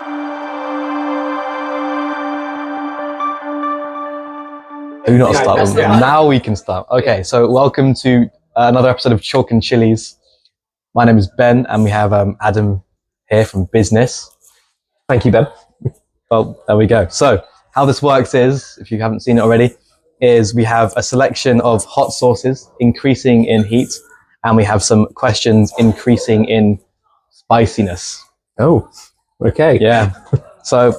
Do not start with now we can start. Okay, so welcome to another episode of Chalk and Chillies. My name is Ben and we have Adam here from business. Thank you, Ben. Well, there we go. So how this works is, if you haven't seen it already, is we have a selection of hot sauces increasing in heat and we have some questions increasing in spiciness. Oh, okay. Yeah. So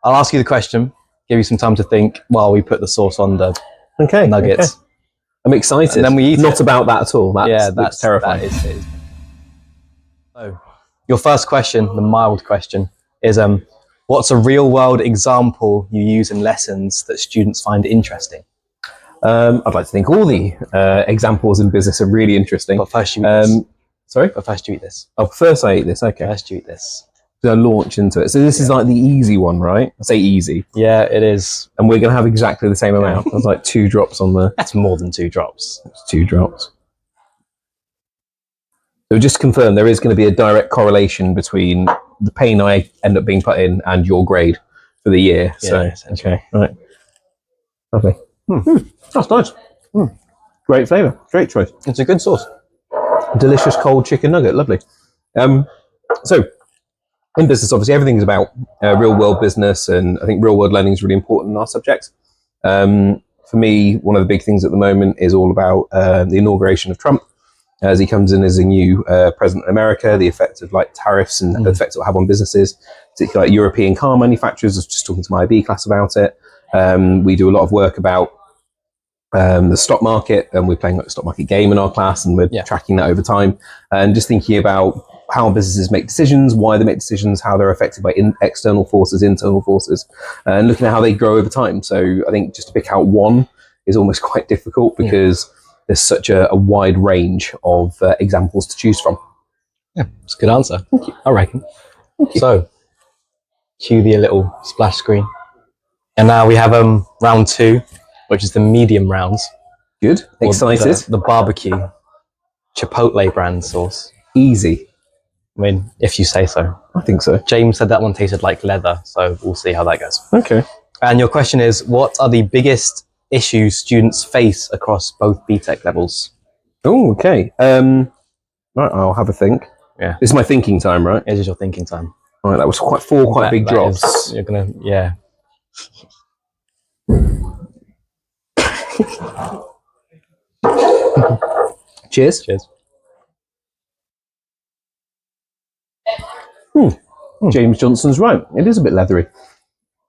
I'll ask you the question, give you some time to think while we put the sauce on the nuggets. Okay. I'm excited. And then we eat Not it. about that at all. That's terrifying. That is. So your first question, the mild question, is what's a real world example you use in lessons that students find interesting? I'd like to think all the examples in business are really interesting. But first you eat this. Sorry? But first you eat this. Oh, first I eat this. Okay. First you eat this. So I launch into it. So this is like the easy one, right? I say easy. Yeah, it is. And we're going to have exactly the same amount. There's like 2 drops on the... That's more than 2 drops. That's 2 drops. So just to confirm, there is going to be a direct correlation between the pain I end up being put in and your grade for the year. Yeah, so, okay, right. Lovely. That's nice. Great flavour. Great choice. It's a good sauce. Delicious cold chicken nugget. Lovely. So, in business, obviously, everything's about real world business, and I think real world learning is really important in our subjects. For me, one of the big things at the moment is all about the inauguration of Trump as he comes in as a new president in America, the effect of like tariffs and the effect it will have on businesses, particularly like European car manufacturers. I was just talking to my IB class about it. We do a lot of work about the stock market, and we're playing like a stock market game in our class, and we're tracking that over time, and just thinking about how businesses make decisions, why they make decisions, how they're affected by external forces, internal forces, and looking at how they grow over time. So I think just to pick out one is almost quite difficult because there's such a wide range of examples to choose from. Yeah, it's a good answer. Thank you. I reckon. Thank you. So, cue the little splash screen. And now we have round 2, which is the medium rounds. Good. Excited. The barbecue Chipotle brand sauce. Easy. I mean, if you say so. I think so. James said that one tasted like leather, so we'll see how that goes. Okay. And your question is, what are the biggest issues students face across both BTEC levels? Oh, okay. Right, I'll have a think. Yeah. This is my thinking time, right? It is your thinking time. All right, that was quite big drops. You're gonna, yeah. Cheers. Cheers. James Johnson's right. It is a bit leathery.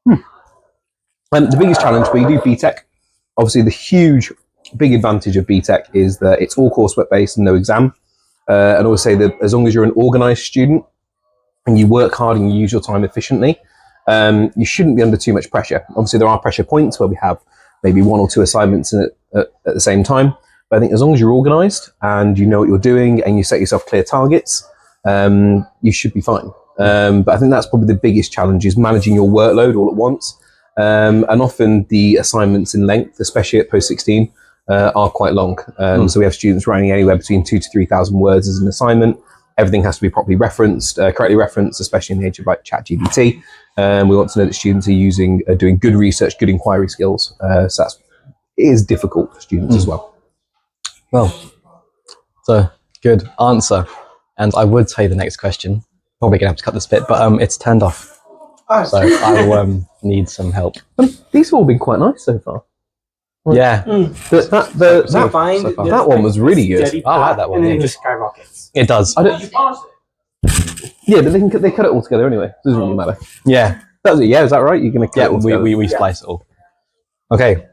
And the biggest challenge when you do BTEC, obviously the big advantage of BTEC is that it's all coursework based and no exam. And I always say that as long as you're an organised student and you work hard and you use your time efficiently, you shouldn't be under too much pressure. Obviously there are pressure points where we have maybe 1 or 2 assignments in it at the same time. But I think as long as you're organised and you know what you're doing and you set yourself clear targets, you should be fine. But I think that's probably the biggest challenge, is managing your workload all at once. And often the assignments in length, especially at post-16, are quite long. So we have students writing anywhere between 2,000 to 3,000 words as an assignment. Everything has to be properly referenced, correctly referenced, especially in the age of like ChatGPT. We want to know that students are doing good research, good inquiry skills. So it is difficult for students as well. Well, it's a good answer. And I would say the next question, probably gonna have to cut this bit, but it's turned off. So I will need some help. These have all been quite nice so far. Yeah. That one was really good. I like that one. And then Yeah. it just skyrockets. It does. Yeah, but they cut it all together anyway. It doesn't really matter. Yeah. That was it. Yeah, is that right? You're going to cut it all together? we splice it all. Okay.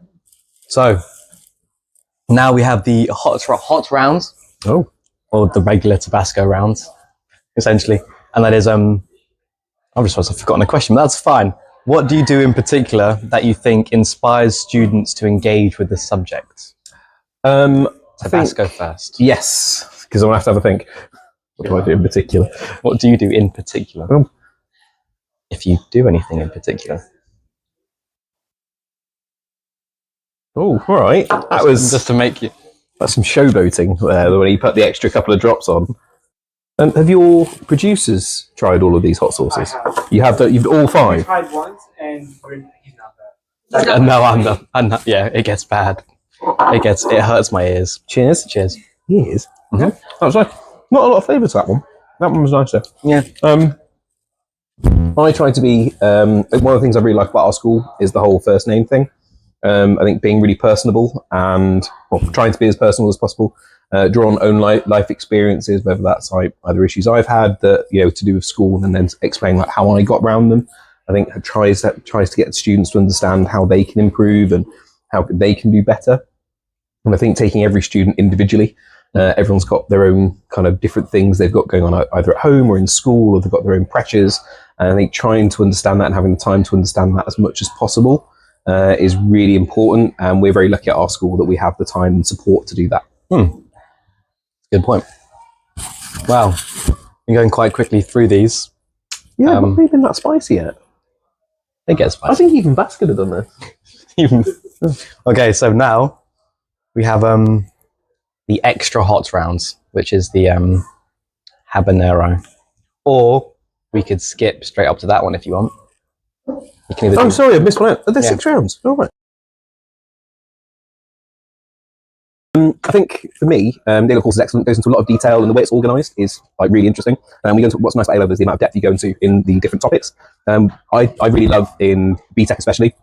So now we have the hot rounds. Oh. Or the regular Tabasco rounds, essentially. And that is I've just forgotten a question, but that's fine. What do you do in particular that you think inspires students to engage with the subject? Tabasco first. Yes, because I'm going to have a think. What do I do in particular? What do you do in particular? If you do anything in particular. Oh, all right. That was just to make you... That's some showboating there when he put the extra couple of drops on. Have your producers tried all of these hot sauces? You have you've all 5. I tried once, and he's not there. No, I'm not. Yeah, it gets bad. It hurts my ears. Cheers. Cheers. Ears. Okay. That was nice. Not a lot of flavour to that one. That one was nicer. Yeah. I try to be. One of the things I really like about our school is the whole first name thing. I think being really personable and trying to be as personal as possible. Draw on own life experiences, whether that's like either issues I've had that to do with school, and then explain like how I got around them. I think it tries to get students to understand how they can improve and how they can do better. And I think taking every student individually, everyone's got their own kind of different things they've got going on either at home or in school, or they've got their own pressures. And I think trying to understand that and having the time to understand that as much as possible is really important. And we're very lucky at our school that we have the time and support to do that. Good point. Wow. We're going quite quickly through these. Yeah, not really been that spicy yet. It gets spicy. I think even Bass could have done this. Okay, so now we have the extra hot rounds, which is the habanero. Or we could skip straight up to that one if you want. You can either sorry, I missed one out. Are there 6 rounds? All right. I think for me, the A-level course is excellent. Goes into a lot of detail, and the way it's organised is like really interesting. We go into what's nice about A-level is the amount of depth you go into in the different topics. I really love in BTEC especially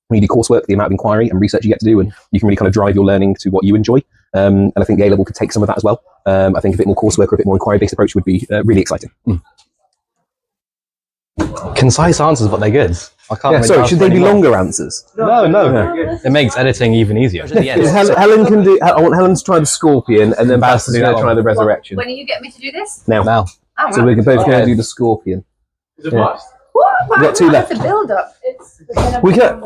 when you do coursework, the amount of inquiry and research you get to do, and you can really kind of drive your learning to what you enjoy. And I think the A-level could take some of that as well. I think a bit more coursework or a bit more inquiry-based approach would be really exciting. concise answers, but they're good. I can't. Yeah, sorry, should they be longer answers? No. It makes editing even easier. Helen can do. I want Helen to try the scorpion, and then Baz to try the resurrection. When are you get me to do this? Now. Oh, So we're both going to do the scorpion. Is it must? What? We've got 2 left. The build up. We can.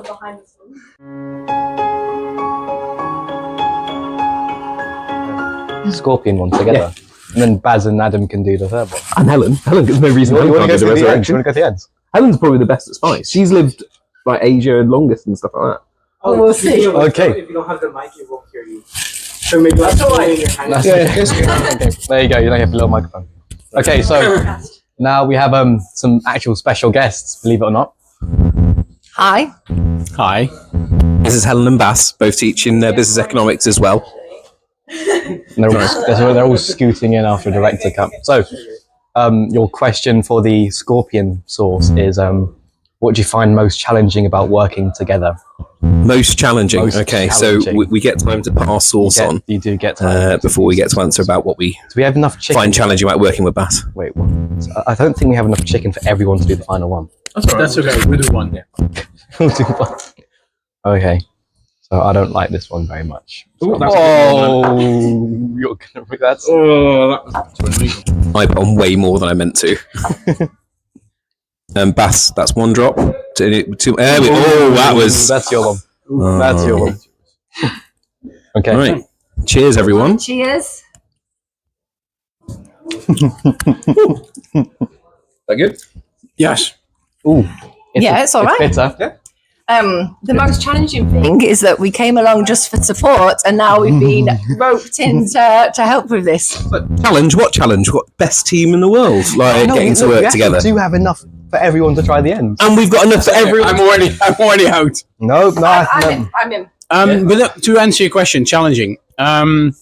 Scorpion one together, and then Baz and Adam can do the third one. And Helen, there's no reason why You you want can't to do go the to the end? You resurrection. want to go to the ends? Helen's probably the best at spice. She's lived like Asia and longest and stuff like that. Oh, we'll see. Okay. If you don't have the mic, it won't hear you. So maybe like in your hand. Okay, there you go. You don't have a little microphone. Okay, so now we have some actual special guests. Believe it or not. Hi. Hi. This is Helen and Bass, both teaching business economics as well. They're all scooting in after a director cut. So, your question for the scorpion sauce is, what do you find most challenging about working together? Most challenging. Most Okay, challenging. so we get time to put our sauce on You do get time. before we get to answer about what we Do we have enough chicken? find challenging about working with Bass. Wait, what? I don't think we have enough chicken for everyone to do the final one. That's okay. We'll do one. Yeah. We'll do one. Okay. So I don't like this one very much. Ooh, that's You're gonna that's Oh, that was illegal. I put on way more than I meant to. Bass, that's 1 drop. That was. that's your one. That's your one. Okay. Right. Cheers, everyone. Cheers. That good? Yes. Ooh. It's all right. Bitter. Yeah. The most challenging thing is that we came along just for support, and now we've been roped in to help with this. Challenge? What challenge? What best team in the world? Like getting to work together. We do have enough for everyone to try the end. And we've got enough for everyone. I'm already out. No. I'm in. But to answer your question, challenging. I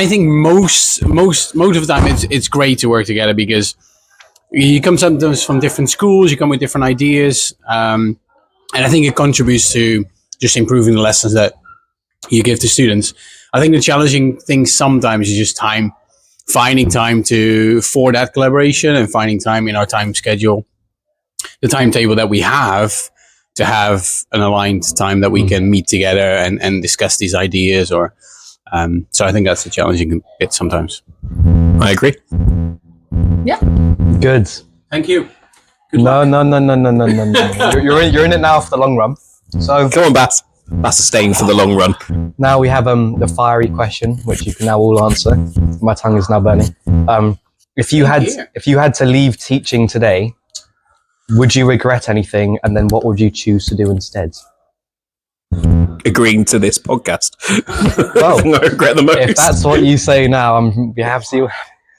think most of the time it's great to work together because you come sometimes from different schools, you come with different ideas, and I think it contributes to just improving the lessons that you give to students. I think the challenging thing sometimes is just time, finding time for that collaboration and finding time in our time schedule, the timetable that we have to have an aligned time that we can meet together and discuss these ideas. Or so I think that's a challenging bit sometimes. I agree. Yeah. Good. Thank you. No. You're in it now for the long run. So Come on, Bass. Bass is staying for the long run. now we have the fiery question, which you can now all answer. My tongue is now burning. If you had to leave teaching today, would you regret anything? And then what would you choose to do instead? Agreeing to this podcast. Well, I regret the most. if that's what you say now, we have to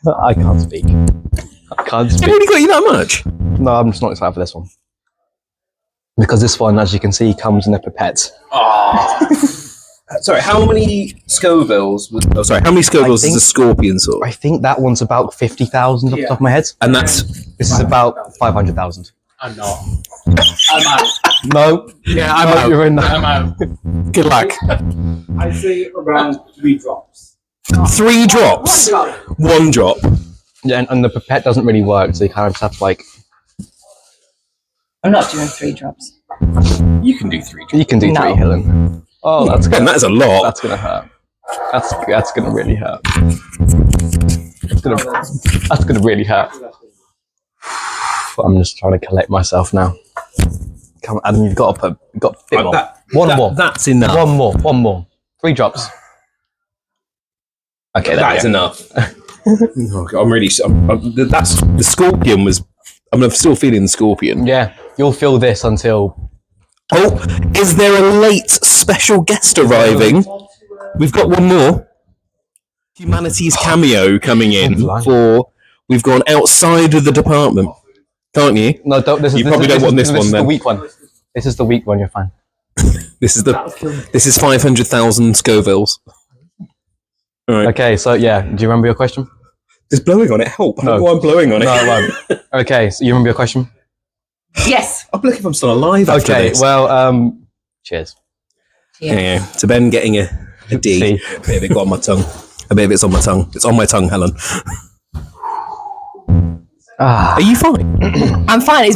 I can't speak. I can't They've speak. already got you that much? No, I'm just not excited for this one. Because this one, as you can see, comes in a pipette. Sorry, how many Scovilles? How many Scovilles think- is a scorpion sword? I think that one's about 50,000 off the top of my head. And that's This is about 500,000. I'm not. I'm out. No. Yeah, I'm No, out. you're in. I'm out. Good luck. I'd say around 3 drops. 3 drops. 1 drop. Yeah, and the pipette doesn't really work, so you kind of just have to like... I'm not doing 3 drops. You can do 3 drops. You can do No. 3, Helen. Oh, that's And gonna, that is a lot. that's gonna hurt. That's gonna really hurt. That's gonna really hurt. I'm just trying to collect myself now. Come on, Adam, you've got to fit more. One more. That's enough. One more. 3 drops. Okay, That is enough. Oh, God, that's the scorpion was. I'm still feeling the scorpion. Yeah, you'll feel this until... Oh, is there a late special guest arriving? We've got one more. Humanities cameo coming in for. We've gone outside of the department, can't you? No, don't. You probably don't want this one is then. the weak one. This is the weak one. You're fine. This is 500,000 Scovilles. All right. Okay, so yeah, do you remember your question? Does blowing on it help? I don't know why I'm blowing on it. No, it won't. Okay, so you remember your question? Yes. I'm looking if I'm still alive after Okay, this. well, cheers. Yeah. So Ben getting a D. C. A bit of it got on my tongue. A bit of it's on my tongue. It's on my tongue, Helen. Ah, Are you fine? I'm fine.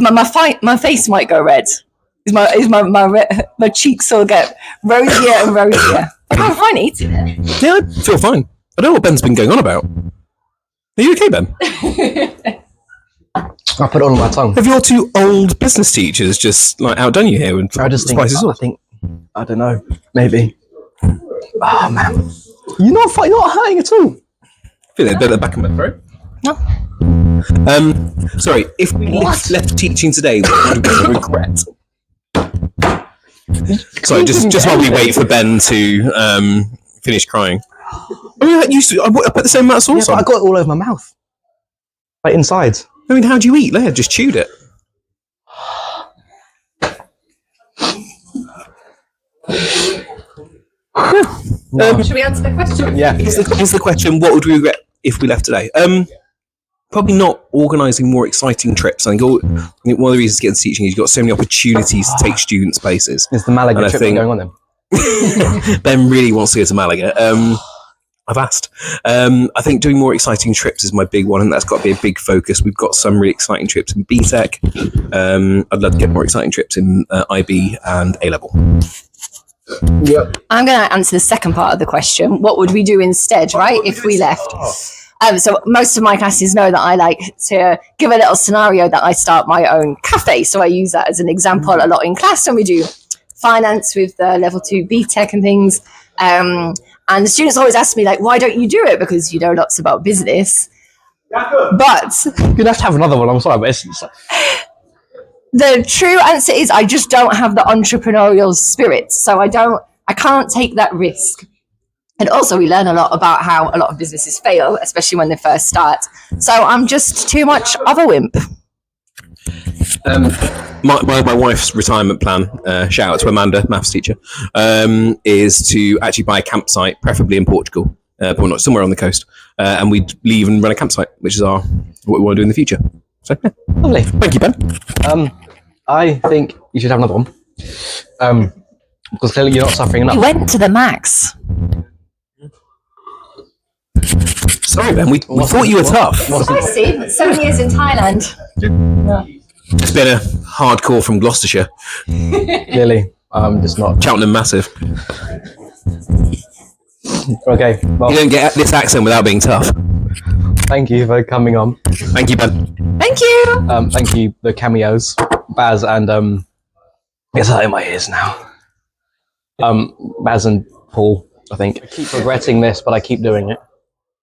My face might go red. My cheeks will get rosier and rosier. I'm fine eating it. Yeah, I feel fine. I don't know what Ben's been going on about. Are you okay, Ben? I put it on my tongue. Have your 2 old business teachers just like outdone you here and I just think. spices I up? think. I don't know. Maybe. Oh man, you're not hurting at all. Feel it at the back of my throat. No. Sorry, if we left teaching today, what would we regret? Sorry, just while we wait for Ben to finish crying. I mean, I put the same amount of Yeah, sauce but on. I got it all over my mouth, like inside. I mean, how do you eat? There, just chewed it. Should we answer the question? Yeah. Here's the question: what would we regret if we left today? Probably not organising more exciting trips. I think one of the reasons to get into teaching is you've got so many opportunities to take students places. Is the Malaga And I trip think- going on then? Ben really wants to go to Malaga. I've asked. I think doing more exciting trips is my big one, and that's got to be a big focus. We've got some really exciting trips in BTEC. I'd love to get more exciting trips in IB and A level. I'm going to answer the second part of the question. What would we do instead, right, if we left? So most of my classes know that I like to give a little scenario that I start my own cafe. So I use that as an example a lot in class when we do finance with level 2 BTEC and things. And the students always ask me, like, why don't you do it? Because you know lots about business. But You'd have to have another one. I'm sorry, but it's the true answer is I just don't have the entrepreneurial spirit. So I can't take that risk. And also we learn a lot about how a lot of businesses fail, especially when they first start. So I'm just too much of a wimp. My wife's retirement plan, shout out to Amanda, maths teacher, is to actually buy a campsite, preferably in Portugal, but not somewhere on the coast, and we'd leave and run a campsite, which is what we want to do in the future. So, yeah. lovely. Thank you, Ben. I think you should have another one. Because clearly you're not suffering We enough. went to the max. Sorry, Ben, we thought you were tough. I see. 7 years in Thailand. It's been a hardcore from Gloucestershire, Clearly, just not. Cheltenham massive. Okay, well, You don't get this accent without being tough. thank you for coming on. Thank you, Ben. Thank you. Thank you, the cameos, Baz and it's out in my ears now. Baz and Paul, I think. I keep regretting this, but I keep doing it.